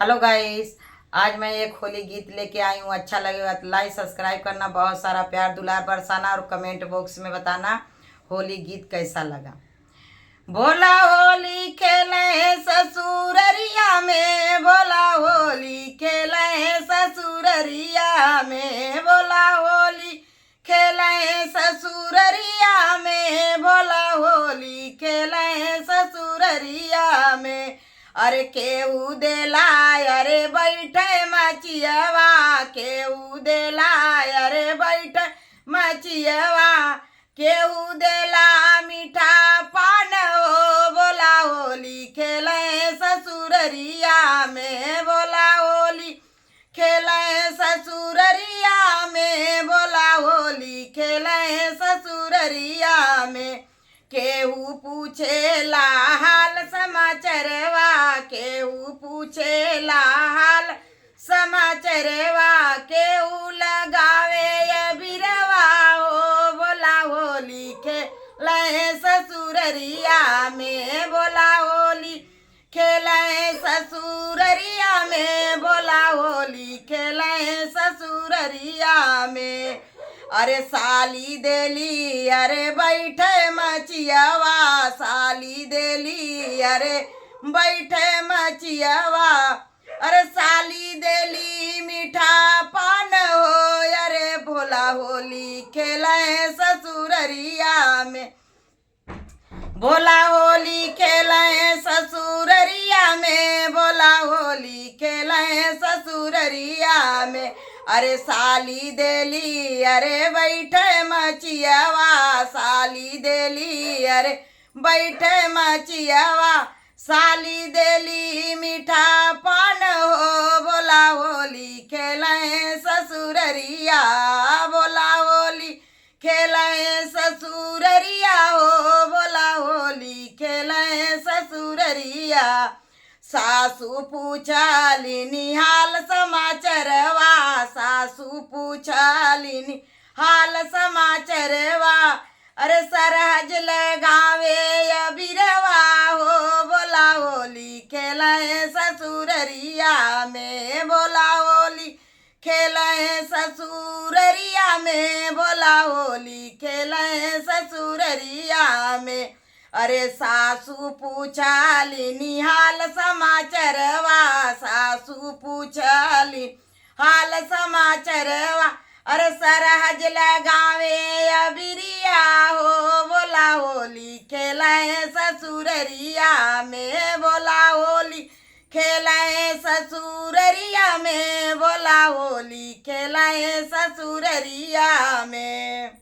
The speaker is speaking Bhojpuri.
Hello guys. आज मैं एक होली गीत लेके आई हूँ। अच्छा लगेगा तो लाइक सब्सक्राइब करना, बहुत सारा प्यार दुलार बरसाना और कमेंट बॉक्स में बताना होली गीत कैसा लगा। भोला होली खेले ससुररिया में, भोला होली खेले ससुररिया में, भोला होली खेले ससुररिया में, भोला होली खेले ससुररिया में। अरे केहू देला अरे बैठे मचियवा, केहू देला अरे बैठे मचियवा, केहू देला मीठा पान हो। बोला होली खेले ससुररिया में, बोला होली खेले ससुररिया में, बोला होली खेले ससुररिया में। केहू पूछेला हाल समाचारवा, केहू पूछेला हाल समाचारवा, केहू लगावे बिरवा हो। बोला होली खेले ससुररिया में, बोला होली खेले ससुररिया में, बोला होली खेले ससुररिया में। अरे साली देली अरे बैठे मचियवा, साली देली अरे बैठे मचियवा, अरे साली देली मीठा पान हो। अरे भोला होली खेले ससुररिया में, भोला होली खेले ससुररिया में, भोला होली खेले ससुररिया में। अरे साली देली अरे बैठे मचियवा, साली देली अरे बैठे मचियवा, साली देली मीठा पान हो। बोला होली खेले ससुररिया, बोला होली खेले ससुररिया हो। बोला होली खेले ससुररिया। सासू पूछलिनी हाल समाचारवा, सासू पूछलिनी हाल समाचारवा, अरे सरहज लगावे बिरवा हो। बोला होली खेले ससुररिया में, बोला होली खेले ससुररिया में, बोला होली खेले ससुररिया में। अरे सासू पूछलिनी हाल समाचारवा, सासू पूछली हाल समाचारवा, अरे सरहज लगावे बिरिया हो। बोला होली खेले ससुररिया में, बोला होली खेले ससुररिया में, बोला होली खेले ससुररिया में।